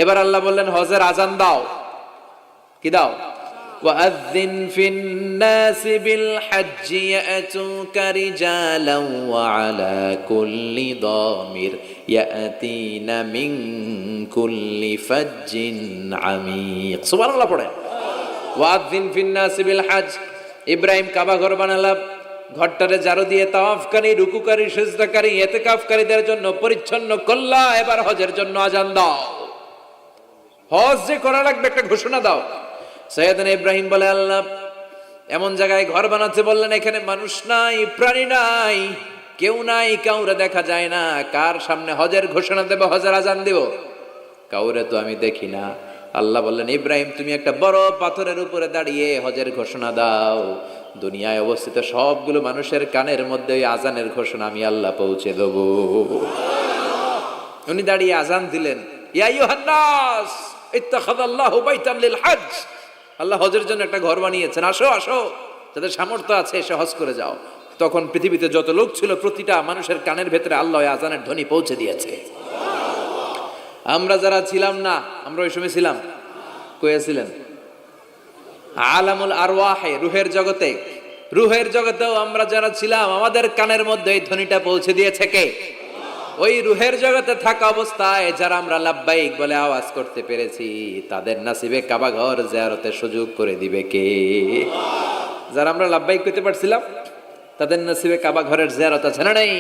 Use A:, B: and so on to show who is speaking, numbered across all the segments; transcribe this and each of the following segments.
A: এবার আল্লাহ বললেন হজের আজান দাও। কি দাও? ওয়াআযিন ফিন-নাসি বিল-হাজ্জি ইয়াতুকা রিজালান ওয়া আলা কুল্লি দামির ইয়াতিনা মিন কুল্লি ফাজ্জিন আমিক। সুবহানাল্লাহ পড়ে। ওয়াআযিন ফিন-নাসি বিল-হাজ্জ। ইব্রাহিম কাবা ঘর বানালাম, ঘরটারে ঝাড়ু দিয়ে তাওয়াফকারী, রুকুকারী, সিজদাকারী, ইতিকাফকারীদের জন্য পরিচ্ছন্ন করলা। এবার হজের জন্য আজান দাও। হজ যে করা লাগবে একটা ঘোষণা দাও। সাইয়েদনা ইব্রাহিম বলে, আল্লাহ এমন জায়গায় ঘর বানাতে বললেন এখানে মানুষ নাই, প্রাণী নাই, কেউ নাই, কাউরে দেখা যায় না, কার সামনে হজের ঘোষণা দেব, হজের আজান দেব? কাউরে তো আমি দেখি না। আল্লাহ বললেন, ইব্রাহিম তুমি একটা বড় পাথরের উপরে দাঁড়িয়ে হজের ঘোষণা দাও। দুনিয়ায় অবস্থিত সবগুলো মানুষের কানের মধ্যে ওই আজানের ঘোষণা আমি আল্লাহ পৌঁছে দেব। উনি দাঁড়িয়ে আজান দিলেন, ইয়া আইয়ুহান নাস ইত্তাখাযাল্লাহু বাইতান লিল হজ। আল্লাহ হজের জন্য একটা ঘর বানিয়েছেন, আসো আসো, যাদের সামর্থ্য আছে এসে হজ করে যাও। তখন পৃথিবীতে যত লোক ছিল প্রতিটা মানুষের কানের ভেতরে আল্লাহ আজানের ধ্বনি পৌঁছে দিয়েছে। আমরা যারা ছিলাম না, আমরা ওই সময় ছিলাম, কয়েছিলেন আলামুল আরওয়াহে, রুহের জগতে, রুহের জগতেও আমরা যারা ছিলাম আমাদের কানের মধ্যে এই ধ্বনিটা পৌঁছে দিয়েছে কে? ওই রুহের জগতে থাকা অবস্থায় যারা আমরা লাব্বাইক বলে আওয়াজ করতে পেরেছি তাদের নসিবে কাবা ঘর জিয়ারতের সুযোগ করে দিবে কে? যারা আমরা লাব্বাইক করতে পারছিলাম তাদের নসিবে কাবা ঘরের জিয়ারত আছে না নেই?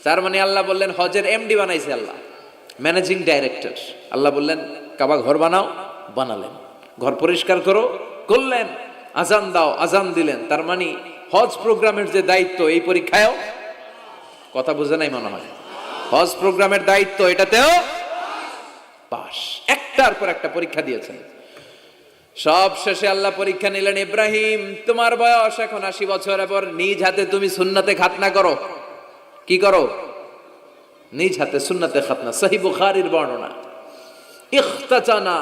A: তার মানে আল্লাহ বললেন হজের এমডি বানাইছে আল্লাহ, ম্যানেজিং ডাইরেক্টর। আল্লাহ বললেন কাবা ঘর বানাও, বানালেন। ঘর পরিষ্কার করো, করলেন। আজান দাও, আজান দিলেন। তার মানে হজ প্রোগ্রামের যে দায়িত্ব এই পরীক্ষায়ও, কথা বুঝে নাই মনে হয়, হজ প্রোগ্রামের দায়িত্ব এটাতেও পাস। একটার পর একটা পরীক্ষা দিয়েছেন। সব শেষে আল্লাহ পরীক্ষা নিলেন, ইব্রাহিম তোমার বয়স এখন 80 বছর, এবার নিজ হাতে তুমি সুন্নাতে খাতনা করো। কি করো? নিজ হাতে সুন্নাতে খাতনা। সহিহ বুখারীর বর্ণনা, ইখতাতানা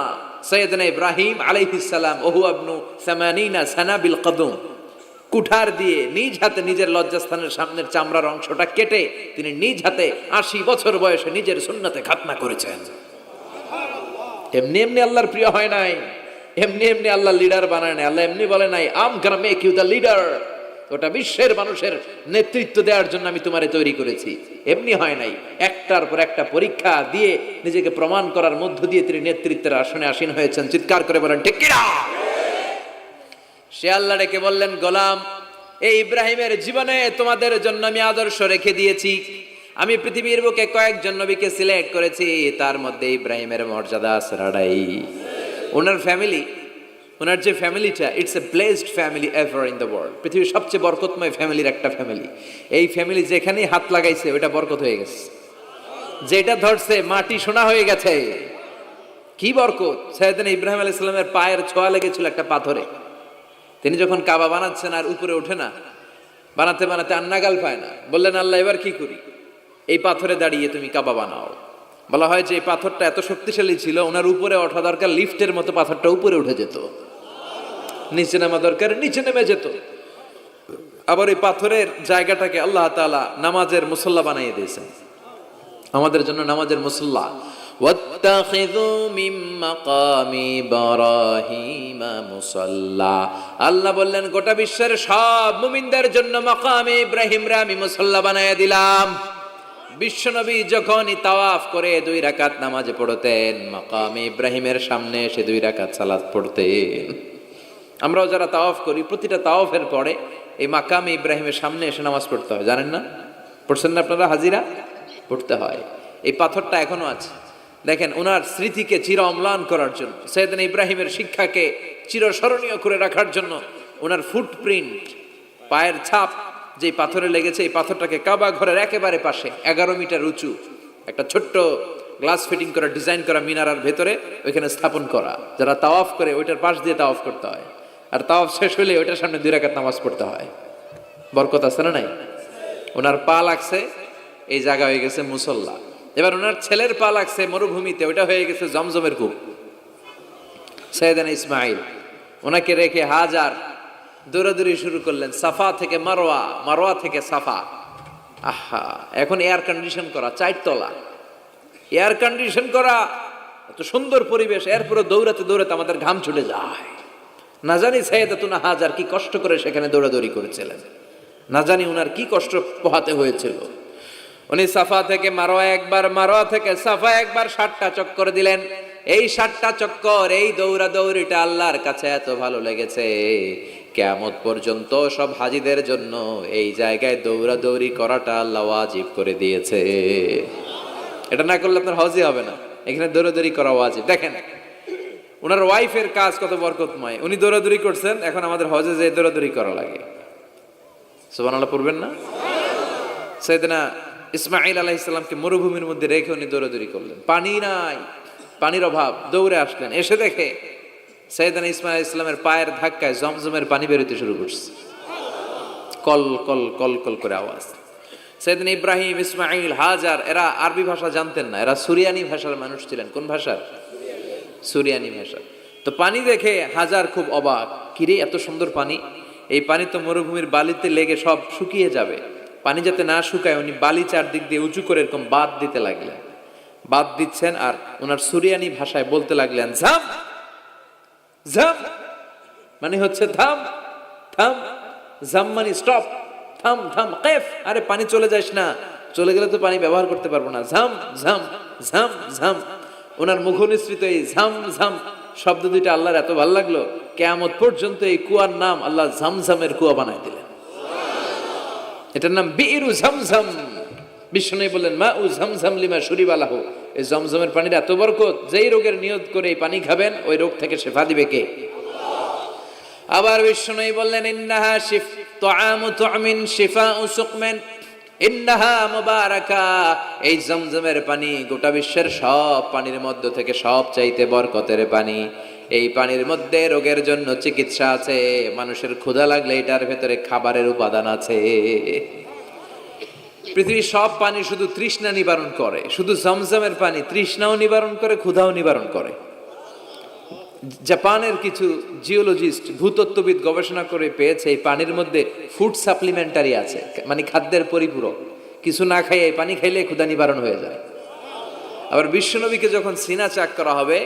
A: সাইয়েদনা ইব্রাহিম আলাইহিস সালাম ওহু ইবনু 80 সানা বিল কদম। কুঠার দিয়ে নিজ হাতে নিজের লজ্জাস্থানের সামনের চামড়ার অংশটা কেটে তিনি নিজ হাতে 80 বছর বয়সে নিজের সুন্নাতে খাতনা করেছেন। এমনি এমনি আল্লাহর প্রিয় হয় নাই, এমনি এমনি আল্লাহ লিডার বানায় নাই। আল্লাহ এমনি বলে নাই I'm gonna make you the leader, ওটা বিশ্বের মানুষের নেতৃত্ব দেওয়ার জন্য আমি তোমারে তৈরি করেছি। এমনি হয় নাই, একটার পর একটা পরীক্ষা দিয়ে নিজেকে প্রমাণ করার মধ্য দিয়ে তিনি নেতৃত্বের আসনে আসীন হয়েছেন। চিৎকার করে বলেন ঠিক কিনা? সে আল্লাহ ডেকে বললেন, গোলাম এই ইব্রাহিমের জীবনে তোমাদের জন্য আমি আদর্শ রেখে দিয়েছি। আমি পৃথিবীর বুকে কয়েকজন নবীকে সিলেক্ট করেছি, তার মধ্যে ইব্রাহিমের মর্যাদা আসরাড়াই। ওনার ফ্যামিলি, ওনার যে ফ্যামিলিটা, it's a blessed family ever in the world. পৃথিবীর সবচেয়ে বরকতময় ফ্যামিলির একটা ফ্যামিলি। এই ফ্যামিলি যেখানেই হাত লাগাইছে ওটা বরকত হয়ে গেছে, যেটা ধরছে মাটি সোনা হয়ে গেছে। কি বরকত! সাইয়েদনা ইব্রাহিম আলাইহিস সালামের পায়ের ছোঁয়া লেগেছিল একটা পাথরে। তিনি যখন কাবা বানাচ্ছেন আর উপরে ওঠে না, বানাতে বানাতে আর নাগাল পায় না, বললেন আল্লাহ এবার কি করি? এই পাথরে দাঁড়িয়ে তুমি কাবা বানাও। বলা হয় যে এই পাথরটা এত শক্তিশালী ছিল, ওনার উপরে ওঠা দরকার লিফটের মতো, পাথরটা উপরে উঠে যেত, নিচে নামা দরকার নিচে নেমে যেত। আবার এই পাথরের জায়গাটাকে আল্লাহ তাআলা নামাজের মুসল্লা বানিয়ে দিয়েছেন, আমাদের জন্য নামাজের মুসল্লা। ওয়াত্তাখিযু মিন মাকামি ইব্রাহিম মুসাল্লা। আল্লাহ বললেন গোটা বিশ্বের সব মুমিনদের জন্য মাকামে ইব্রাহিমরে আমি মুসল্লা বানায়া দিলাম। বিশ্বনবী যখনই তাওয়াফ করে 2 রাকাত নামাজে পড়তেন, মাকামে ইব্রাহিমের সামনে এসে 2 রাকাত সালাত পড়তেন। আমরাও যারা তাওয়াফ করি প্রতিটা তাওয়াফের পরে এই মাকামে ইব্রাহিমের সামনে এসে নামাজ পড়তে হয়, জানেন না? পড়ছেন না আপনারা? হাজিরা পড়তে হয়। এই পাথরটা এখনো আছে। দেখেন ওনার স্মৃতিকে চির অম্লান করার জন্য, সাইয়েদনা ইব্রাহিমের শিক্ষাকে চিরস্মরণীয় করে রাখার জন্য ওনার ফুটপ্রিন্ট, পায়ের ছাপ যে পাথরে লেগেছে, এই পাথরটাকে কাবা ঘরের একেবারে পাশে 11 মিটার উঁচু একটা ছোট্ট গ্লাস ফিটিং করা, ডিজাইন করা মিনারার ভেতরে ওইখানে স্থাপন করা। যারা তাওয়াফ করে ওইটার পাশ দিয়ে তাওয়াফ করতে হয়, আর তাওয়াফ শেষ হলে ওইটার সামনে 2 রাকাত নামাজ পড়তে হয়। বরকত আছে না নাই? ওনার পা লাগছে এই জায়গা হয়ে গেছে মুসল্লা। এবার ওনার ছেলের পা লাগছে মরুভূমিতে, ওইটা হয়ে গেছে জমজমের কূপ। সাইয়েদনা ইসমাইল ওনাকে রেখে হাজার দৌড়াদৌড়ি শুরু করলেন, সাফা থেকে মারওয়া, মারওয়া থেকে সাফা। আহা, এখন এয়ার কন্ডিশন করা 4 তলা, এয়ার কন্ডিশন করা এত সুন্দর পরিবেশ, এরপরে দৌড়াতে দৌড়াতে আমাদের ঘাম ছুটে যায়। না জানি সাইয়েদাতুনা হাজার কি কষ্ট করে সেখানে দৌড়াদৌড়ি করেছিলেন, না জানি উনার কি কষ্ট পোহাতে হয়েছিল। উনি সাফা থেকে মারোয়া একবার, মারোয়া থেকে সাফা একবার 60টা চক্কর দিলেন। এই 60টা চক্কর, এই দৌড়াদৌড়িটা আল্লাহর কাছে এত ভালো লেগেছে, কিয়ামত পর্যন্ত সব হাজীদের জন্য এই জায়গায় দৌড়াদৌড়ি করাটা আল্লাহ ওয়াজিব করে দিয়েছে। এটা না করলে আপনার হজই হবে না, এখানে দৌড়াদৌড়ি করা ওয়াজিব। দেখেন ওনার ওয়াইফের কাজ কত বরকতময়, উনি দৌড়াদৌড়ি করছেন, এখন আমাদের হজে যে দৌড়াদৌড়ি করা লাগে। সুবহানাল্লাহ পড়বেন না? সাইয়েদনা ইসমাঈল আলাইহিস সালামকে মরুভূমির মধ্যে রেখে উনি দৌড়াদৌড়ি করলেন, পানি নাই, পানির অভাব, দৌড়ে আসলেন, এসে দেখে সাইয়েদনা ইসমাঈল আলাইহিস সালামের পায়ের ধাক্কায় জমজমের পানি বেরোতে শুরু করছে, কল কল কল কল করে আওয়াজ। সাইয়েদনা ইব্রাহিম, ইসমাঈল, হাজার এরা আরবি ভাষা জানতেন না, এরা সুরিয়ানি ভাষার মানুষ ছিলেন। কোন ভাষার? সুরিয়ানি ভাষা। তো পানি দেখে হাজার খুব অবাক, কিরে এত সুন্দর পানি, এই পানি তো মরুভূমির বালিতে লেগে সব শুকিয়ে যাবে। পানি যাতে না শুকায় উনি বালি চারদিক দিয়ে উঁচু করে এরকম বাঁধ দিতে লাগলেন, বাঁধ দিচ্ছেন আর ওনার সুরিয়ানি ভাষায় বলতে লাগলেন ঝাম ঝাম, মানে হচ্ছে থাম থাম, ঝাম মানে স্টপ, থাম থাম, কেফ, আরে পানি চলে যাস না, চলে গেলে তো পানি ব্যবহার করতে পারবো না, ঝাম ঝাম ঝাম ঝাম। ওনার মুখ নিঃসৃত এই ঝাম ঝাম শব্দ দুইটা আল্লাহর এত ভালো লাগলো, কিয়ামত পর্যন্ত এই কুয়ার নাম আল্লাহ ঝামঝামের কুয়া বানায় দিলেন। এটার নাম বিইরু ঝমঝম। বিষ্ণু বললেন মা উ ঝমঝম লিমা শুরিবা লাহু, এই জমজমের পানির এত বরকত, যেই রোগের নিয়ত করে এই পানি খাবেন ওই রোগ থেকে শেফা দিবে কে? আবার বিষ্ণু বললেন ইন্নাহা তুআমু তুমিন শিফাউ সুকমিন ইন্নাহা মুবারাকা, এই জমজমের পানি গোটা বিশ্বের সব পানির মধ্য থেকে সব চাইতে বরকতের পানি। এই পানির মধ্যে রোগের জন্য চিকিৎসা আছে, মানুষের ক্ষুধা লাগলে এটার ভেতরে খাবারের উপাদান আছে। পৃথিবীর সব পানি শুধু তৃষ্ণা নিবারণ করে, শুধু জমজমের পানি তৃষ্ণাও নিবারণ করে, ক্ষুধাও নিবারণ করে। জাপানের কিছু জিওলজিস্ট, ভূতত্ত্ববিদ গবেষণা করে পেয়েছে এই পানির মধ্যে ফুড সাপ্লিমেন্টারি আছে, মানে খাদ্যের পরিপূরক। কিছু না খাইয়ে এই পানি খাইলে ক্ষুধা নিবারণ হয়ে যায়। আবার বিশ্বনবীকে যখন সিনা চাক করা হবে,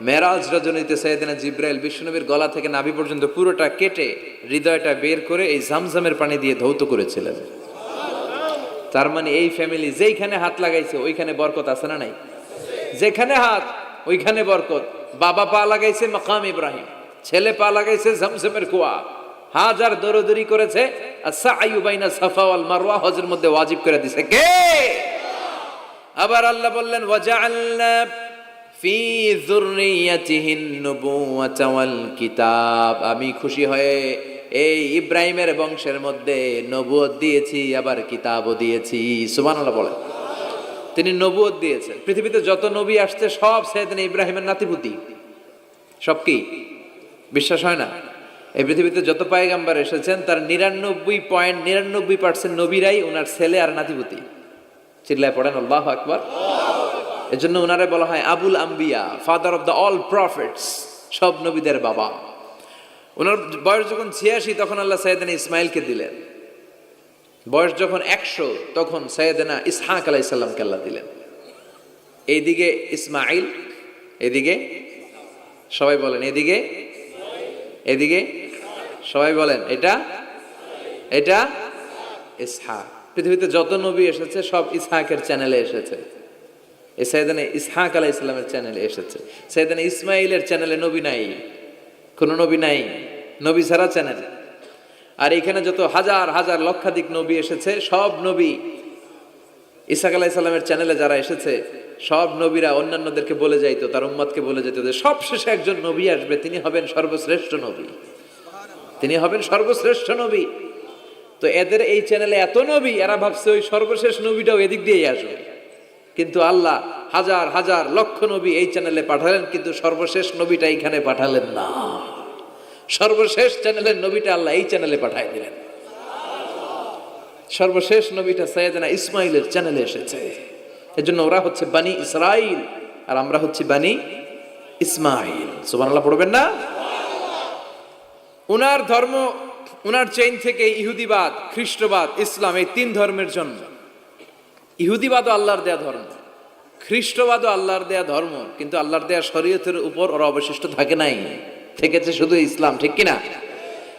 A: মেরাজ রজনীতে সাইয়েদনা জিব্রাইল বিশ্বনবীর গলা থেকে নাভি পর্যন্ত পুরোটা কেটে হৃদয়টা বের করে এই জামজামের পানি দিয়ে ধৌত করেছিলেন। তার মানে এই ফ্যামিলি যেইখানে হাত লাগাইছে ওইখানে বরকত আছে না নাই? যেখানে হাত ওইখানে বরকত। বাবা পা লাগাইছে মাকাম ইব্রাহিম, ছেলে পা লাগাইছে জমজমের কুয়া, হাজার দৌড়দৌড়ি করেছে, আস-সা'য়ু বাইনা সাফা ওয়াল মারওয়া হজের মধ্যে ওয়াজিব করে দিয়েছে কে? আবার আল্লাহ বললেন ওয়াজআলনা ফি যুররিয়াতিহিন নুবুওয়াতা ওয়াল কিতাব, আমি খুশি হয়ে এই ইব্রাহিমের বংশের মধ্যে নবুয়ত দিয়েছি, আবার কিতাবও দিয়েছি। সুবহানাল্লাহ বলে। তিনি নবুয়ত দিয়েছেন। পৃথিবীতে যত নবী আসছে সব সাইয়েদনা ইব্রাহিমের নাতিপুতি। সব কি বিশ্বাস হয় না? এই পৃথিবীতে যত পয়গম্বর এসেছেন তার 99.99% নবীরাই ওনার ছেলে আর নাতিপুতি। চিল্লায় পড়েন আল্লাহু আকবার। এজন্য ওনারে বলা হয় আবুল আম্বিয়া, father of the all prophets, সব নবীদের বাবা। ওনার বয়স যখন 86 তখন আল্লাহ সাইয়েদনা ইসমাইলকে দিলেন। বয়স যখন 100 তখন সাইয়েদনা ইসহাক আলাইহিস সালামকে আল্লাহ দিলেন। এইদিকে ইসমাইল, এদিকে সবাই বলেন এদিকে, এদিকে সবাই বলেন এটা এটা ইসহাক। পৃথিবীতে যত নবী এসেছে সব ইসহাকের চ্যানেলে এসেছে। এই সাইয়েদনা ইসহাক আলাইহিস সালামের চ্যানেলে এসেছে। সাইয়েদনা ইসমাইলের চ্যানেলে নবী নাই, কোন নবী নাই, নবী ছাড়া চ্যানেল। আর এখানে যত হাজার হাজার লক্ষাধিক নবী এসেছে সব নবী ইসহাক আলাইহিস সালামের চ্যানেলে যারা এসেছে সব নবীরা অন্যান্যদেরকে বলে যাইতো, তার উম্মতকে বলে যেত যে সবশেষে একজন নবী আসবে, তিনি হবেন সর্বশ্রেষ্ঠ নবী, তিনি হবেন সর্বশ্রেষ্ঠ নবী। তো এদের এই চ্যানেলে এত নবী, এরা ভাবছে ওই সর্বশেষ নবীটাও এদিক দিয়েই আসবে। কিন্তু আল্লাহ হাজার হাজার লক্ষ নবী এই চ্যানেলে পাঠালেন, কিন্তু সর্বশেষ নবীটা এইখানে পাঠালেন না। সর্বশেষ চ্যানেলের নবীটা আল্লাহ এই চ্যানেলে পাঠায় দিলেন। সর্বশেষ নবীটা সাইয়েদনা ইসমাইলের চ্যানেলে এসেছে। এজন্য ওরা হচ্ছে বানি ইসরাইল আর আমরা হচ্ছি বানি ইসমাইল। সুবহানাল্লাহ পড়বেন না? উনার ধর্ম, উনার চেইন থেকে ইহুদিবাদ, খ্রিস্টবাদ, ইসলাম, এই তিন ধর্মের জন্ম। ইহুদিবাদও আল্লাহর দেয়া ধর্ম, খ্রিস্টবাদও আল্লাহর দেয়া ধর্ম, কিন্তু আল্লাহর দেয়া শরীয়তের উপর ওরা অবশিষ্ট থাকে নাই, থেকেছে শুধু ইসলাম, ঠিক কিনা?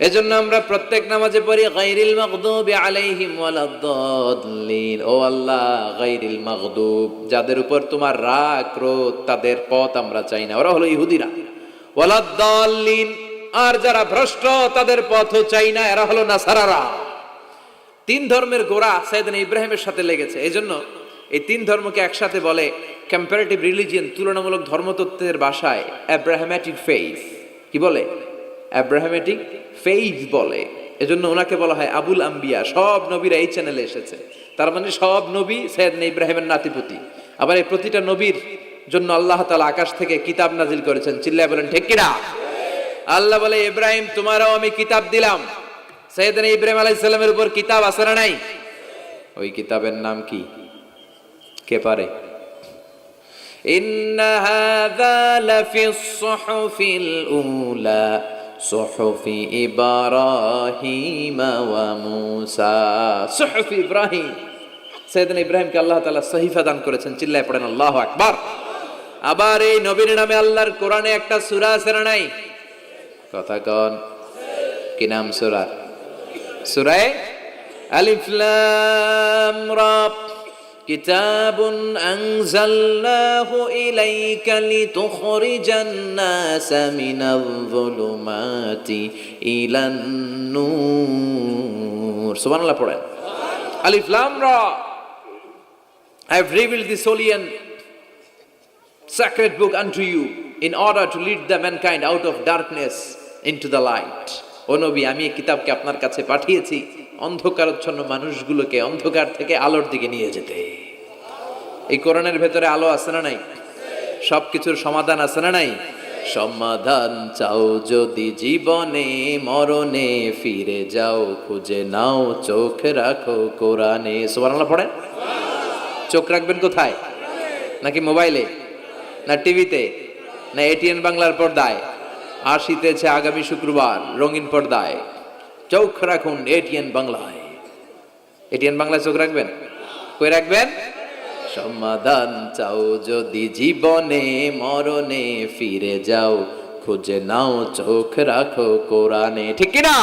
A: এজন্য আমরা প্রত্যেক নামাজে পড়ি গায়রিল মাগদুবি আলাইহিম ওয়ালাদ-দাল্লিন। ও আল্লাহ, গায়রিল মাগদুব, যাদের উপর তোমার রাগ ক্রোধ, তাদের পথ আমরা চাই না, ওরা হলো ইহুদিরা। ওয়ালাদ-দাল্লিন, আর যারা ভ্রষ্ট তাদের পথও চাই না, এরা হলো নাসারারা। তিন ধর্মের গোড়া সাইয়েদনা ইব্রাহিমের সাথে লেগেছে। এজন্য এই তিন ধর্মকে একসাথে বলে কম্পারেটিভ রিলিজিয়ন, তুলনামূলক ধর্মতত্ত্বের ভাষায় অ্যাব্রাহামেটিক ফেইথ। কি বলে? অ্যাব্রাহামেটিক ফেইথ বলে। এজন্য ওনাকে বলা হয় আবুল আম্বিয়া। সব নবীরা এই চ্যানেলে এসেছে, তার মানে সব নবী সাইয়েদনা ইব্রাহিমের নাতিপুতি। আবার এই প্রতিটা নবীর জন্য আল্লাহ তাআলা আকাশ থেকে কিতাব নাজিল করেছেন। চিল্লায় বলেন ঠিক কিনা? আল্লাহ বলে, ইব্রাহিম তোমারও আমি কিতাব দিলাম। সাইয়েদনা ইব্রাহিম আলাইহিস সালামের উপর কিতাব আছে না নাই? ওই কিতাবের নাম কি? কে পারে? ইন্না হাযা লাফিস সুহুফিল উলা সুহুফি ইব্রাহিম ওয়া মূসা। সুহুফি ইব্রাহিম, সাইয়েদনা ইব্রাহিমকে আল্লাহ তাআলা সহিফা দান করেছেন। চিল্লায় পড়েন আল্লাহু আকবার। আবার এই নবীর নামে আল্লাহর কোরআনে একটা সূরা আছে না নাই? কথা কন, কি নাম সূরা? সূরা আলিফ লাম রা। কিতাবুন আনজালনাহু ইলাইকা লিতুখরিজান নাসা মিনাল যুলুমাতি ইলান নূর। সুবহানাল্লাহ পড়েন। আলিফ লাম রা। I have revealed this holy and sacred book unto you in order to lead the mankind out of darkness into the light. ও নবী, আমি এই কিতাবকে আপনার কাছে পাঠিয়েছি অন্ধকারাচ্ছন্ন মানুষগুলোকে অন্ধকার থেকে আলোর দিকে নিয়ে যেতে। এই কোরআনের ভেতরে আলো আছে না নাই? সবকিছুর সমাধান আছে না নাই? সমাধান চাও যদি জীবনে মরণে, ফিরে যাও খুঁজে নাও, চোখ রাখো কোরআনে। সুবহানাল্লাহ পড়েন। চোখ রাখবেন কোথায়? নাকি মোবাইলে, না টিভিতে, না এটিএন বাংলার পর্দায়? আসিতেছে আগামী শুক্রবার রঙিন পর্দায়, চোখ রাখুন এটিএন বাংলায়। এটিএন বাংলায় চোখ রাখবেন? কই রাখবেন? সমাধান চাও যদি জীবনে মরণে, ফিরে যাও খুঁজে নাও, চোখ রাখো কোরআনে। ঠিক কিনা?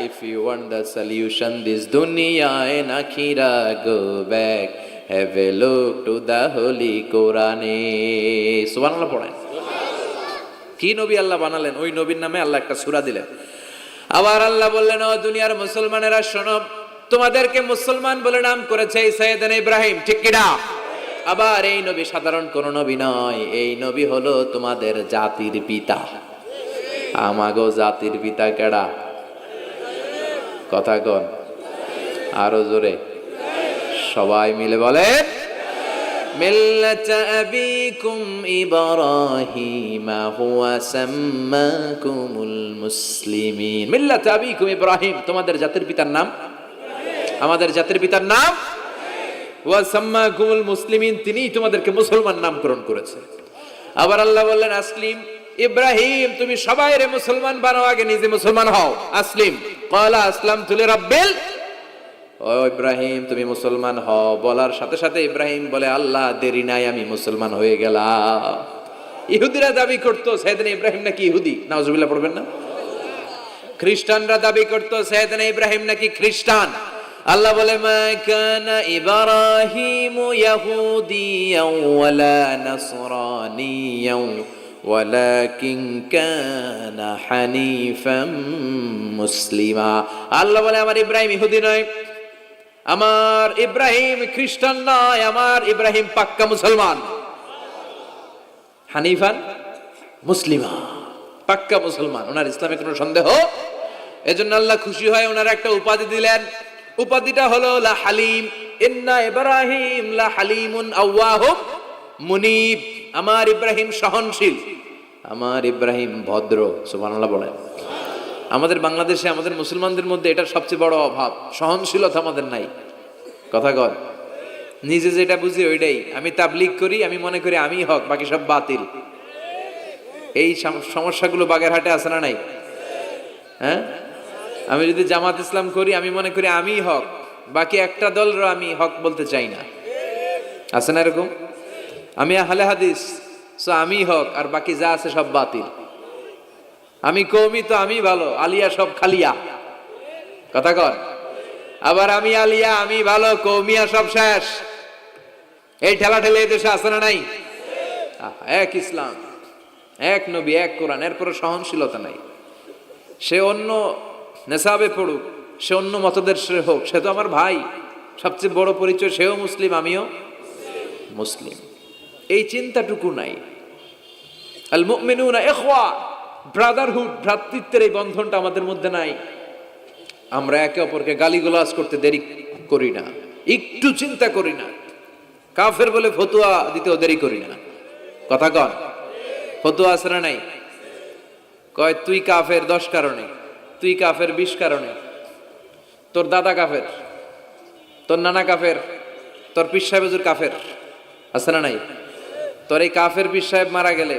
A: If you want the solution this dunya and akhirah, go back, have a look to the holy Quran. সুবহানাল্লাহ পড়েন। কি নবী আল্লাহ বানালেন, ওই নবীর নামে আল্লাহ একটা সূরা দিলেন। আবার আল্লাহ বললেন, ও দুনিয়ার মুসলমানেরা শোনো, তোমাদেরকে মুসলমান বলে নাম করেছে সাইয়েদনা ইব্রাহিম। ঠিক কিনা? আবার এই নবী সাধারণ কোন নবী নয়, এই নবী হলো তোমাদের জাতির পিতা। আমাগো জাতির পিতা কেডা? কথা কন আরো জোরে, সবাই মিলে বলেন, মিল্লাতা আবিকুম ইব্রাহিম হুয়া সাম্মাকুমুল মুসলিমিন। মিল্লাতা আবিকুম ইব্রাহিম, তোমাদের জাতির পিতার নাম, আমাদের জাতির পিতার নাম ওয়া সাম্মাকুমুল মুসলিমিন, তিনিই তোমাদেরকে মুসলমান নামকরণ করেছে। আবার আল্লাহ বললেন, আসলিম ইব্রাহিম, তুমি সবাইরে মুসলমান বানাও, আগে নিজে মুসলমান হও। আসলিম ক্বালা আসলামতু লিরাব্বিল। ও ইব্রাহিম, তুমি মুসলমান হও বলার সাথে সাথে ইব্রাহিম বলে, আল্লাহ দেরি নাই, আমি মুসলমান হয়ে গেলাম। ইহুদিরা দাবি করতো সাইয়েদনা ইব্রাহিম নাকি ইহুদি। নাউজুবিল্লাহ পড়বেন না? খ্রিস্টানরা দাবি করতো সাইয়েদনা ইব্রাহিম নাকি খ্রিস্টান। আল্লাহ বলে, মা কানা ইব্রাহিম ইয়াহুদিয়াও ওয়ালা নাসরানিয়াও ওয়ালাকিন কানা হানিফাম মুসলিমা। আল্লাহ বলে, আমার ইব্রাহিম ইহুদি নয়, আমার ইব্রাহিম খ্রিস্টান নয়, আমার ইব্রাহিম পাক্কা মুসলমান। হানিফান মুসলিমা, পাক্কা মুসলমান, ওনার ইসলামে কোনো সন্দেহ। এজন্য আল্লাহ খুশি হয়, ওনার একটা উপাধি দিলেন। উপাধিটা হলো লা হালিম। ইন্না ইব্রাহিম লা হালিমুন আওয়াহুম মুনিব। আমার ইব্রাহিম সহনশীল, আমার ইব্রাহিম ভদ্র। সুবহানাল্লাহ বলেন। আমাদের বাংলাদেশে আমাদের মুসলমানদের মধ্যে এটার সবচেয়ে বড় অভাব, সহনশীলতা আমাদের নাই। কথা কর, নিজে যেটা বুঝি ওইটাই। আমি তাবলীগ করি, আমি মনে করি আমি হক, বাকি সব বাতিল। এই সমস্যাগুলো বাগেরহাটে আছে না নাই? হ্যাঁ, আমি যদি জামাত ইসলাম করি, আমি মনে করি আমি হক, বাকি একটা দলরা আমি হক বলতে চাই না। আছে না এরকম? আমি আহলে হাদিস, সো আমি হক, আর বাকি যা আছে সব বাতিল। আমি কওমি তো আমি ভালো, আলিয়া সব খালিয়া, কথা কন। আবার আমি আলিয়া আমি ভালো, কওমিয়া সব শেষ। এই ঠেলা ঠেলে এই দেশে আছে না নাই? এক ইসলাম, এক নবী, এক কোরআন, এরপরে সহনশীলতা নাই। সে অন্য নেশাবে পড়ুক, সে অন্য মতদর্শের হোক, সে তো আমার ভাই। সবচেয়ে বড় পরিচয় সেও মুসলিম, আমিও মুসলিম। এই চিন্তাটুকু নাই। আল মুমিনুনা ইখওয়া, ব্রাদারহুড, ভ্রাতৃত্বের এই বন্ধনটা আমাদের মধ্যে নাই। আমরা একে অপরকে গালিগালাজ করতে দেরি করি না, একটু চিন্তা করি না। কাফের বলে ফতুয়া দিতেও দেরি করি না, কথা কন। ফতুয়া আছে না নাই? কয় তুই কাফের 10 কারণে, তুই কাফের 20 কারণে, তোর দাদা কাফের, তোর নানা কাফের, তোর পীর সাহেব হুজুর কাফের, আছে না নাই? তোর এই কাফের পীর সাহেব মারা গেলে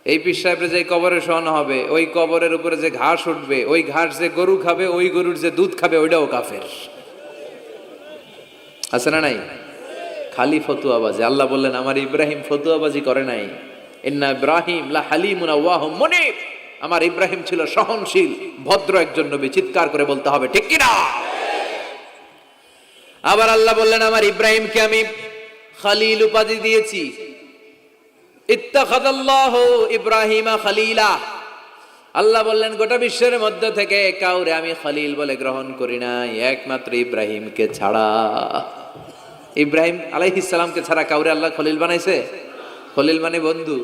A: এই পীর সাহেবের যে কবরে শোয়ানো হবে, ওই কবরের উপরে যে ঘাস উঠবে, ওই ঘাস যে গরু খাবে, ওই গরুর যে দুধ খাবে, ওইটাও কাফের, আছে না নাই? খালি ফতুয়াবাজি। আল্লাহ বললেন আমার ইব্রাহিম ফতুয়াবাজি করে নাই। ইন্না ইব্রাহিম লা হালিমুন আওয়াহুম মুনিব, আমার ইব্রাহিম ছিল সহনশীল, ভদ্র একজন নবী। চিৎকার করে বলতে হবে ঠিক কি না? আবার আল্লাহ বললেন আমার ইব্রাহিমকে আমি খলিল উপাধি দিয়েছি। ইত্তাখাযাল্লাহু ইব্রাহিমা খলিলা, আল্লাহ বললেন গোটা বিশ্বের মধ্যে থেকে কাউরে আমি খলিল বলে গ্রহণ করি নাই, একমাত্র ইব্রাহিমকে ছাড়া। ইব্রাহিম আলাইহিস সালামকে ছাড়া কাউরে আল্লাহ খলিল বানাইছে? খলিল মানে বন্ধু,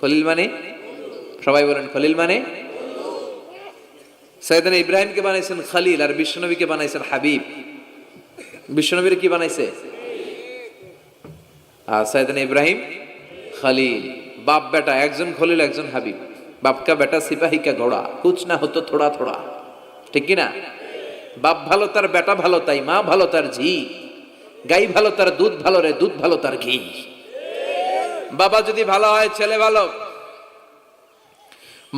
A: খলিল মানে, সবাই বলেন খলিল মানে। সাইয়েদনা ইব্রাহিমকে বানাইছেন খলিল, আর বিশ্বনবীকে বানাইছেন হাবিব। বিশ্বনবীর কি বানাইছে? আর সাইয়েদনা ইব্রাহিম খলিল, বাপ বেটা, একজন খলিল একজন হাবিব। বাপ কা বেটা সিপাহী কা ঘোড়া, কুছ না হতো থোড়া থোড়া, ঠিক কি না? বাপ ভালো তার বেটা ভালো, তাই মা ভালো তার ঝি, গাই ভালো তার দুধ ভালো রে, দুধ ভালো তার ঘি। বাবা যদি ভালো হয় ছেলে ভালো,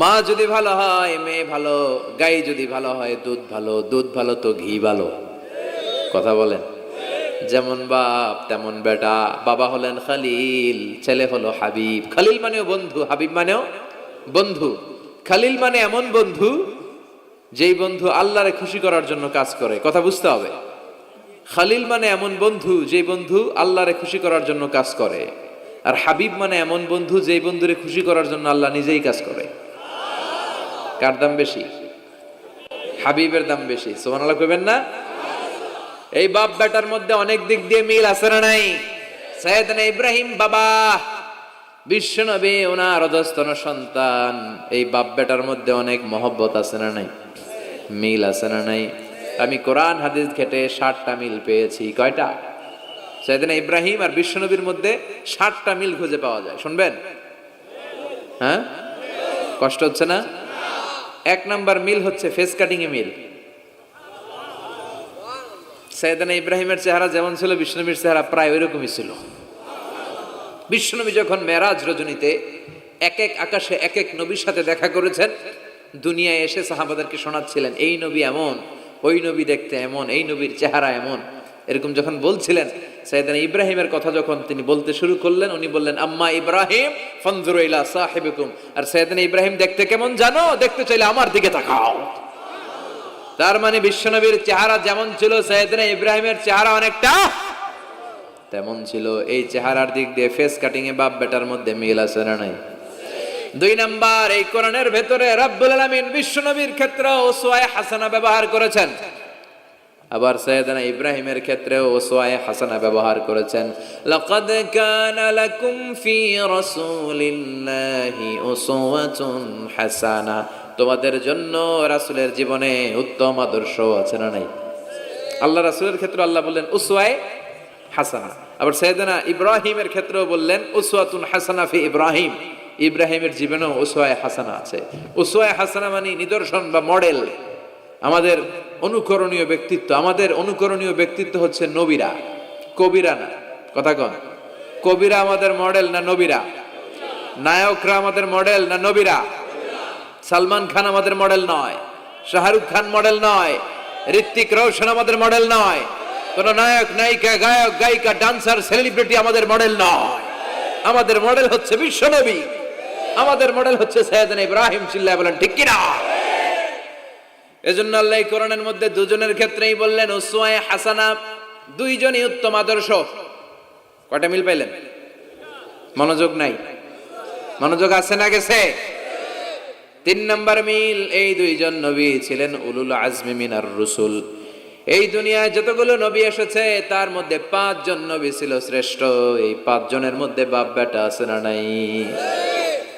A: মা যদি ভালো হয় মেয়ে ভালো, গাই যদি ভালো হয় দুধ ভালো, দুধ ভালো তো ঘি ভালো, কথা বলেন। যেমন বাপ তেমন বেটা। বাবা হলেন খলিল, ছেলে হলো হাবিব। খলিল মানেও বন্ধু, হাবিব মানেও বন্ধু। খলিল মানে এমন বন্ধু যেই বন্ধু আল্লাহরে খুশি করার জন্য কাজ করে, কথা বুঝতে হবে। খলিল মানে এমন বন্ধু যেই বন্ধু আল্লাহরে খুশি করার জন্য কাজ করে। আর হাবিব মানে এমন বন্ধু যেই বন্ধুরে খুশি করার জন্য আল্লাহ নিজেই কাজ করে। কার দাম বেশি? হাবিবের দাম বেশি। সুবহানাল্লাহ কইবেন না? এই বাপ বেটার মধ্যে অনেক দিক দিয়ে মিল আছে না নাই? সাইয়েদনা ইব্রাহিম বাবা, বিশ্বনবী ওনার অধস্তন সন্তান, এই বাপ বেটার মধ্যে অনেক মহব্বত আছে না নাই? মিল আছে না নাই? আমি কোরআন হাদিস ঘেটে 60টা মিল পেয়েছি। কয়টা? সাইয়েদনা ইব্রাহিম আর বিশ্বনবীর মধ্যে 60টা মিল খুঁজে পাওয়া যায়। শুনবেন? হ্যাঁ, কষ্ট হচ্ছে না? 1 নাম্বার মিল হচ্ছে ফেস কাটিং এ মিল। সাইয়েদনা ইব্রাহিমের চেহারা যেমন ছিল, বিশ্বনবীর চেহারা প্রায় ওইরকমই ছিল। বিশ্বনবী যখন মেরাজ রজনীতে এক এক আকাশে এক এক নবীর সাথে দেখা করেছেন, দুনিয়ায় এসে সাহাবাদেরকে শোনাচ্ছিলেন এই নবী এমন, ওই নবী দেখতে এমন, এই নবীর চেহারা এমন, এরকম যখন বলছিলেন, সাইয়েদনা ইব্রাহিমের কথা যখন তিনি বলতে শুরু করলেন, উনি বললেন আম্মা ইব্রাহিম ফানজুরু ইলা সাহিবিকুম। আর সাইয়েদনা ইব্রাহিম দেখতে কেমন জানো? দেখতে চাইলে আমার দিকে তাকাও। তার মানে বিশ্বনবীর চেহারা যেমন ছিল, সাইয়েদনা ইব্রাহিমের চেহারা অনেকটা তেমন ছিল। এই চেহারার দিক দিয়ে ফেস কাটিং এ বাপ বেটার মধ্যে মিল আছে না নাই? 2 নাম্বার, এই কোরআনের ভেতরে রব্বুল আলামিন বিশ্বনবীর ক্ষেত্রে উসওয়ায়ে হাসানা ব্যবহার করেছেন, আবার সাইয়েদনা ইব্রাহিমের ক্ষেত্রেও উসওয়ায়ে হাসানা ব্যবহার করেছেন। লাকাদ কানা লাকুম ফি রাসূলিল্লাহি উসওয়াতুন হাসানা, তোমাদের জন্য রাসূলের জীবনে উত্তম আদর্শ আছে না নাই? আল্লাহ রাসূলের ক্ষেত্রে আল্লাহ বললেন উসওয়ায়ে হাসানা, আবার সাইয়েদনা ইব্রাহিমের ক্ষেত্রেও বললেন উসওয়াতুন হাসানা ফি ইব্রাহিম, ইব্রাহিমের জীবনেও উসওয়ায়ে হাসানা আছে। উসওয়ায়ে হাসানা মানে নিদর্শন বা মডেল, আমাদের অনুকরণীয় ব্যক্তিত্ব। আমাদের অনুকরণীয় ব্যক্তিত্ব হচ্ছে নবীরা, কবিরা না, কথা কন। কবিরা আমাদের মডেল না নবীরা? নায়করা আমাদের মডেল না নবীরা? সালমান খান আমাদের মডেল নয়, শাহরুখ খান মডেল নয়, ঋত্বিক রোশন আমাদের মডেল নয়, কোন নায়ক নায়িকা গায়ক গায়িকা ডান্সার সেলিব্রিটি আমাদের মডেল নয়। আমাদের মডেল হচ্ছে বিশ্বনবী, আমাদের মডেল হচ্ছে সাইয়েদনা ইব্রাহিম। চিল্লায় বলেন ঠিক কিনা? এজন্য আল্লাহ কোরআনের মধ্যে দুজনের ক্ষেত্রেই বললেন উসওয়ায়ে হাসানা, দুইজনই উত্তম আদর্শ। কয়টা মিল পাইলেন? মনোযোগ নাই? মনোযোগ আছে না গেছে? 3 নম্বর মিল, এই দুইজন নবী ছিলেন উলুল আজমি মিনার রুসুল। এই দুনিয়ায় যতগুলো নবী এসেছে তার মধ্যে 5 জন নবী ছিল শ্রেষ্ঠ। এই 5 জনের মধ্যে বাপ বেটা আছে না নাই?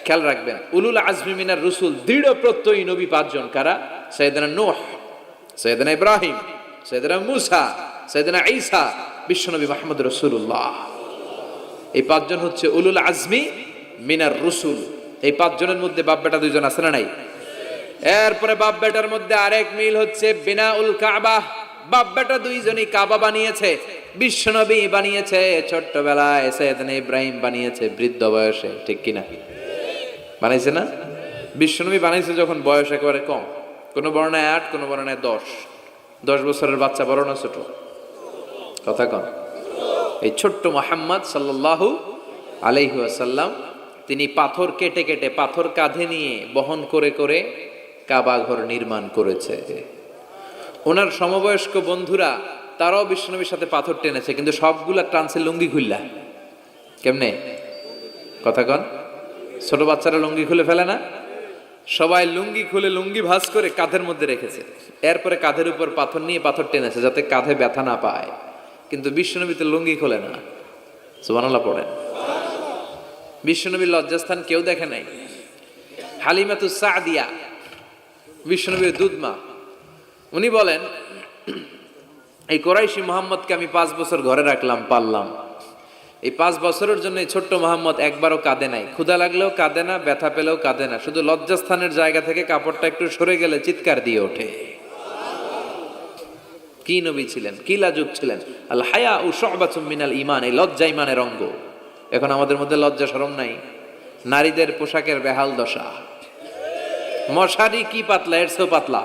A: খেয়াল রাখবেন, উলুল আজমি মিনার রুসুল দৃঢ় প্রত্যয়ী নবী 5 জন। কারা? সাইয়েদনা নূহ, সাইয়েদনা ইব্রাহিম, সাইয়েদনা মূসা, সাইয়েদনা ঈসা, বিশ্বনবী মুহাম্মদ রাসূলুল্লাহ। এই 5 জন হচ্ছে উলুল আজমি মিনার রুসুল। এই 5 জনের মধ্যে বাপ বেটা 2 জন আছে না নাই? এরপরে বাপ বেটার মধ্যে আরেক মিল হচ্ছে বিনাউল কাবা। বাপ বেটা 2 জনই কাবা বানিয়েছে। বিশ্বনবী বানিয়েছে ছোট্টবেলায়, সাইয়েদনা ইব্রাহিম বানিয়েছে বৃদ্ধ বয়সে। ঠিক কিনা? বানাইছে না? বিশ্বনবী বানাইছে যখন বয়স একেবারে কম। কোন বর্ণায় 8, কোন বর্ণায় 10। 10 বছরের বাচ্চা বড় না ছোট? কথা কন। এই ছোট্ট মুহাম্মদ সাল্লাল্লাহু আলাইহি ওয়াসাল্লাম তিনি পাথর কেটে কেটে, পাথর কাঁধে নিয়ে বহন করে করে কাবা ঘর নির্মাণ করেছে। ওনার সমবয়স্ক বন্ধুরা তারাও বিশ্বনবীর সাথে পাথর টেনেছে, কিন্তু সবগুলা টানছে লুঙ্গি খুললা। কেমনে? কথা কন। ছোট বাচ্চারা লুঙ্গি খুলে ফেলে না? সবাই লুঙ্গি খুলে লুঙ্গি ভাঁজ করে কাঁধের মধ্যে রেখেছে। এরপরে কাঁধের উপর পাথর নিয়ে পাথর টেনেছে যাতে কাঁধে ব্যথা না পায়। কিন্তু বিশ্বনবী তো লুঙ্গি খোলে না। সুবহানাল্লাহ পড়েন। বিশ্বনবীর লজ্জাস্থান কেউ দেখে নাই। হালিমাতুস সাদিয়া, বিশ্বনবীর দুধমা, উনি বলেন এই কোরাইশি মুহাম্মদকে আমি 5 বছর ঘরে রাখলাম, পাললাম। এই 5 বছরের জন্য এই ছোট্ট মুহাম্মদ একবারও কাঁদে নাই। ক্ষুধা লাগলেও কাঁদে না, ব্যথা পেলেও কাঁদে না। শুধু লজ্জাস্থানের জায়গা থেকে কাপড়টা একটু সরে গেলে চিৎকার দিয়ে ওঠে। কি নবী ছিলেন, কি লাজুক ছিলেন। আল হায়া ও শুবাতুম মিনাল ঈমান, এই লজ্জা ঈমানের অঙ্গ। এখন আমাদের মধ্যে লজ্জা শরম নাই। নারীদের পোশাকের বেহাল দশা। মশারি কি পাতলা, এর চেয়েও পাতলা।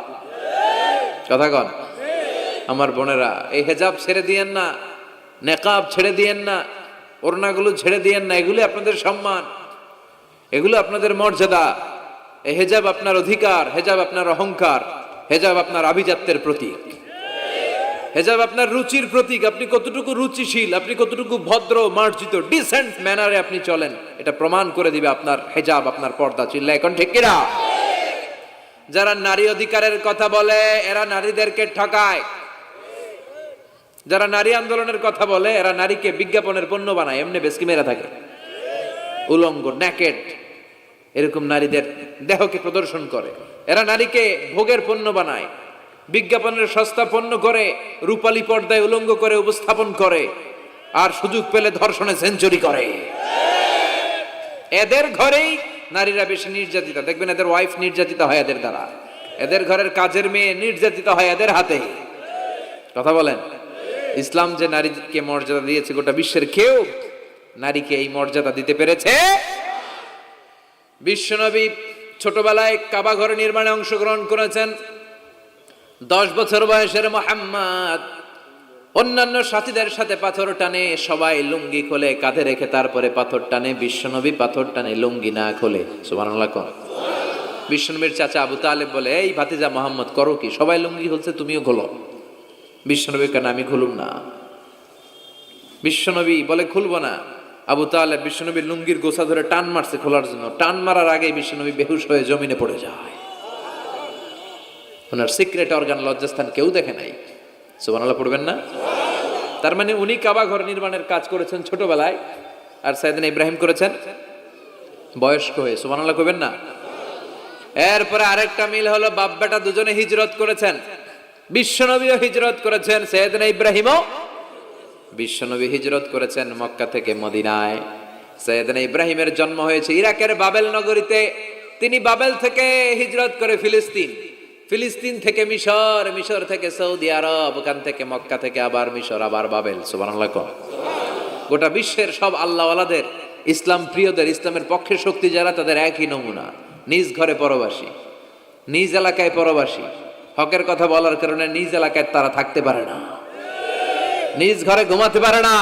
A: কথা কন। আমার বোনেরা, এই হেজাব ছেড়ে দিয়েন না, নেকাব ছেড়ে দিয়েন না, ওড়নাগুলো ছেড়ে দিয়েন না। এগুলো আপনাদের সম্মান, এগুলো আপনাদের মর্যাদা। এই হেজাব আপনার অধিকার, হেজাব আপনার অহংকার, হেজাব আপনার আভিজাত্যের প্রতীক, হেজাব আপনার রুচির প্রতীক। আপনি কতটুকু রুচিশীল, আপনি কতটুকু ভদ্র, মার্জিত, ডিসেন্ট ম্যানারে আপনি চলেন, এটা প্রমাণ করে দিবে আপনার হেজাব, আপনার পর্দা। চিল্লা এখন ঠিক কিনা? যারা নারী অধিকারের কথা বলে এরা নারীদেরকে ঠকায়। যারা নারী আন্দোলনের কথা বলে এরা নারীকে বিজ্ঞাপনের পণ্য বানায়, এমনি বেশকি মেরা থাকে। উলঙ্গ, নেকেড, এরকম নারীদের দেহকে প্রদর্শন করে। এরা নারীকে ভোগের পণ্য বানায়, বিজ্ঞাপনের সস্তা পণ্য করে, রূপালী পর্দায় উলঙ্গ করে উপস্থাপন করে, আর সুযোগ পেলে ধর্ষণে সেঞ্চুরি করে। এদের ঘরেই নারীরা বেশি নির্যাতিতা। দেখবেন এদের ওয়াইফ নির্যাতিত হয় এদের দ্বারা, এদের ঘরের কাজের মেয়ে নির্যাতিত হয় এদের হাতে। কথা বলেন। ইসলাম যে নারীকে মর্যাদা দিয়েছে, গোটা বিশ্বের কেউ নারীকে এই মর্যাদা দিতে পেরেছে। বিশ্বনবী ছোটবেলায় কাবা ঘর নির্মাণে অংশগ্রহণ করেছেন। 10 বছর বয়সের মুহাম্মদ অন্যান্য সাথীদের সাথে পাথর টানে, সবাই লুঙ্গি খোলে কাঁধে রেখে, তারপরে পাথর টানে। বিশ্বনবী পাথর টানে লুঙ্গি না খোলে। সুবহানাল্লাহ। বিশ্বনবীর চাচা আবু তালেব বলে, এই ভাতিজা মুহাম্মদ করো কি? সবাই লুঙ্গি খুলছে, তুমিও খোলো। বিশ্বনবী কেন? আমি খুলুম না। বিশ্বনবী বলে খুলবো না। আবু তালেব বিশ্বনবীর লুঙ্গির গোছা ধরে টান মারছে খোলার জন্য। টান মারার আগে বিশ্বনবী বেহুশ হয়ে জমিনে পড়ে যায়। ওনার সিক্রেট অর্গান, লজ্জাস্থান কেউ দেখে নাই। সুবহানাল্লাহ পড়বেন না? তার মানে উনি কাবা ঘর নির্মাণের কাজ করেছেন ছোটবেলায়, আর সাইয়েদনা ইব্রাহিম করেছেন বয়স্ক হয়ে। সুবহানাল্লাহ কইবেন না? এরপরে আরেকটা মিল হলো বাপ বেটা দুজনে হিজরত করেছেন। বিশ্বনবীও হিজরত করেছেন, সাইয়েদনা ইব্রাহিমও। বিশ্বনবী হিজরত করেছেন মক্কা থেকে মদিনায়। সাইয়েদনা ইব্রাহিমের জন্ম হয়েছে ইরাকের বাবেল নগরীতে। তিনি বাবেল থেকে হিজরত করে ফিলিস্তিন, ফিলিস্তিন থেকে মিশর, মিশর থেকে সৌদি আরব, ওখান থেকে মক্কা থেকে আবার মিশর, আবার বাবেল। সুবহানাল্লাহ। গোটা বিশ্বের সব আল্লাহওয়ালাদের, ইসলাম প্রিয়দের, ইসলামের পক্ষে শক্তি যারা, তাদের একই নমুনা। নিজ ঘরে পরবাসী, নিজ এলাকায় পরবাসী। হকের কথা বলার কারণে নিজ এলাকায় তারা থাকতে পারে না, নিজ ঘরে ঘুমাতে পারে না।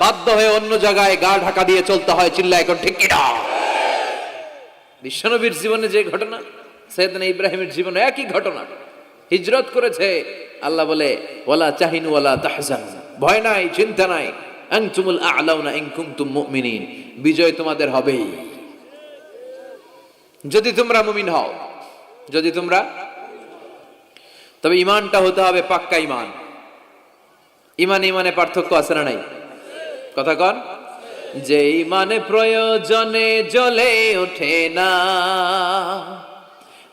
A: বাধ্য হয়ে অন্য জায়গায় গা ঢাকা দিয়ে চলতে হয়। চিল্লায় এখন ঠিক কিনা? বিশ্বনবীর জীবনে যে ঘটনা, সাইয়েদনা ইব্রাহিমের জীবনে একই ঘটনা। হিজরত করেছে, আল্লাহ বলে ওয়ালা তাহিনু ওয়ালা তাহজানু, ভয় নাই, চিন্তা নাই, আনতুমুল আ'লাউনা ইন কুনতুম মুমিনিন, বিজয় তোমাদের হবেই যদি তোমরা মুমিন হও। যদি তোমরা, তবে ঈমানটা হতে হবে পাক্কা ঈমান। ঈমান ঈমানে পার্থক্য আছে না নাই? কথা কন। যে ঈমানে প্রয়োজনে জ্বলে ওঠে না,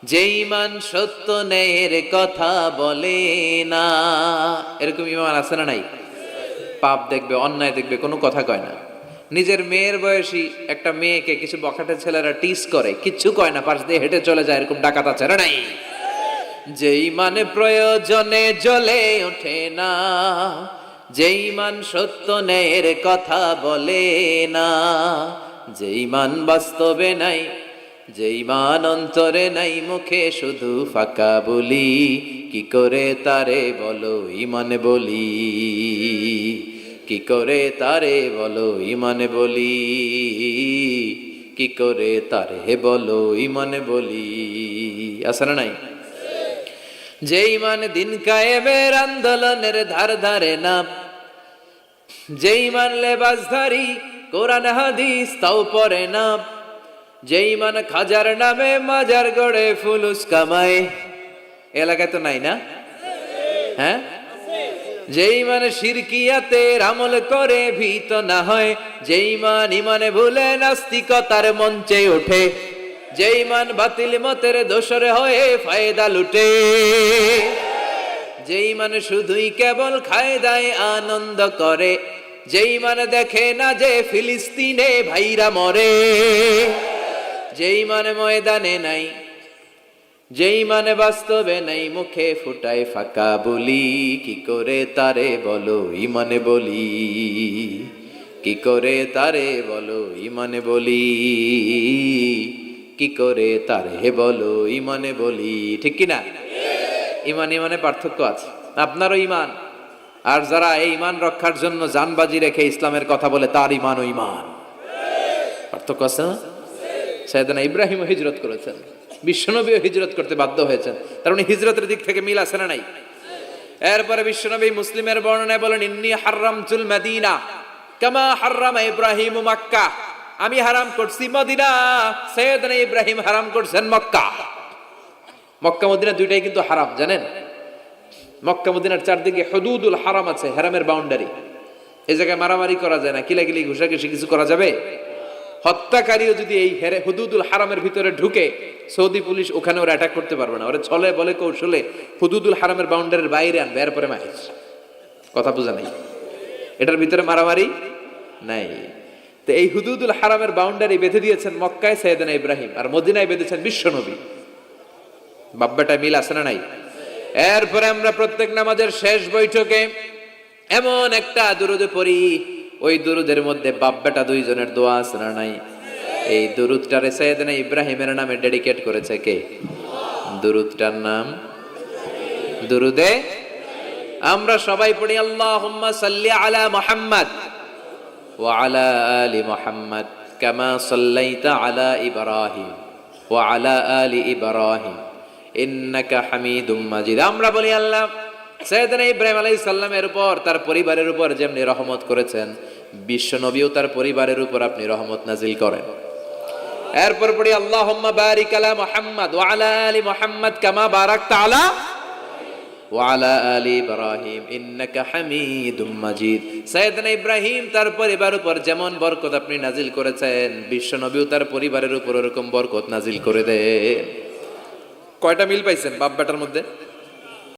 A: যে ঈমান সত্য ন্যায়ের কথা বলে না, এরকম ঈমান আছে না নাই? পাপ দেখবে, অন্যায় দেখবে, কোনো কথা কয় না। নিজের মেয়ের বয়সী একটা মেয়েকে কিছু বখাটে ছেলেরা টিস করে, কিচ্ছু কয় না, পাশ দিয়ে হেঁটে চলে যায়, এরকম ডাকাত আছে না নাই? যে ঈমানে প্রয়োজনে জ্বলে ওঠে না, যে ঈমান সত্য ন্যায়ের কথা বলে না, যে ঈমান বাস্তবে নাই, যে ঈমান অন্তরে নাই, মুখে শুধু ফাঁকা বলি, কি করে তারে বলো ঈমান বলি, কি করে তারে বলো ঈমান বলি, কি করে তারে বলো ঈমান বলি। আছে না নাই? যে ঈমান দিন কায়েমের আন্দোলনের ধার ধারে না, যে ঈমান লেবাসধারী কোরআন হাদিস তাও পড়ে না, যে ঈমান খাজার নামে মাজার গড়ে ফুলুস কামায়, এলাকায় তো নাই না? হ্যাঁ, যে ঈমান শিরকিয়াতের আমল করে ভীত না হয়, যে ঈমান ঈমানে ভুলে নাস্তিকতার মঞ্চে ওঠে, যে ঈমান বাতিল মতের দোসর হয়ে ফায়দা লুটে, যে ঈমান শুধুই কেবল খায় দায় আনন্দ করে, যে ঈমান দেখে না যে ফিলিস্তিনে ভাইরা মরে, যে ঈমান ময়দানে নাই, যে ঈমান বাস্তবে নাই, মুখে ফুটায় ফাঁকা বলি, কি করে তারে বলো ঈমান বলি, কি করে তারে বলো ঈমান বলি, কি করে তারে বলো ঈমান বলি। ঠিক কিনা? ঈমান ঈমানে পার্থক্য আছে। আপনারও ঈমান, আর যারা এই ঈমান রক্ষার জন্য জানবাজি রেখে ইসলামের কথা বলে, তার ঈমান ও ঈমান পার্থক্য আছে না? সাইয়েদনা ইব্রাহিম হিজরত করেছেন, বিশ্বনবীও হিজরত করতে বাধ্য হয়েছেন, তার মানে হিজরতের দিক থেকে মিল আছে না নাই? এরপরে বিশ্বনবী মুসলিমের বর্ণনায় বলেন, ইন্নী হারামতুল মদিনা কামা হারামা ইব্রাহিম মক্কা, আমি হারাম করছি মদিনা, সাইয়েদনা ইব্রাহিম হারাম করছেন মক্কা। মক্কা মদিনা দুইটাই কিন্তু হারাম, জানেন? মক্কা মদিনার চারদিকে হুদুদুল হারাম আছে, হারামের বাউন্ডারি। এই জায়গায় মারামারি করা যায় না, কিলাকিলি ঘুষাঘুষি কিছু করা যাবে? হত্যাকারীও যদি এই হুদুদুল হারামের ভিতরে ঢুকে, সৌদি পুলিশ ওখানে ওরা অ্যাটাক করতে পারবে না, ওরা ছলে বলে কৌশলে হুদুদুল হারামের বাউন্ডারির বাইরে আনবে, এরপরে মাইর। কথা বোঝা নাই? এটার ভিতরে মারামারি নাই। তো এই হুদুদুল হারামের বাউন্ডারি বেঁধে দিয়েছেন মক্কায় সাইয়েদনা ইব্রাহিম, আর মদিনায় বেঁধেছেন বিশ্বনবী। বাব্বাটা মিল আছে না নাই? এরপরে আমরা প্রত্যেক নামাজের শেষ বৈঠকে এমন একটা দুরুদ পড়ি, ওই দুরুদের মধ্যে বাপ বেটা দুইজনের দোয়া আছে না নাই? এই দুরুদটারে সাইয়েদনা ইব্রাহিমের নামে ডেডিকেট করেছে কে? দুরুদটার নাম দুরুদে আমরা সবাই পড়ি, আল্লাহুম্মা সাল্লি আলা মুহাম্মাদ ওয়া আলা আলি মুহাম্মাদ কামা সাল্লাইতা আলা ইব্রাহিম ওয়া আলা আলি ইব্রাহিম ইন্নাকা হামিদুম মাজিদ। আমরা বলি, আল্লাহ সাইয়েদনা ইব্রাহিম আলাইহিস সালামের উপর, তার পরিবারের উপর যেমনি রহমত করেছেন, বিশ্ব নবীও তার পরিবারের উপর আপনি রহমত নাজিল করেন। এরপর পড়ি, আল্লাহুম্মা বারিক আলা মুহাম্মাদ ওয়া আলা আলি মুহাম্মাদ কামা বারাকতা আলা ওয়া আলা আলি ইব্রাহিম ইন্নাকা হামিদুম মাজিদ। সাইয়েদনা ইব্রাহিম তার পরিবারের উপর যেমন বরকত আপনি নাজিল করেছেন, বিশ্ব নবীও তার পরিবারের উপর এরকম বরকত নাজিল করে দেন। কয়টা মিল পাইছেন বাপ বেটার মধ্যে?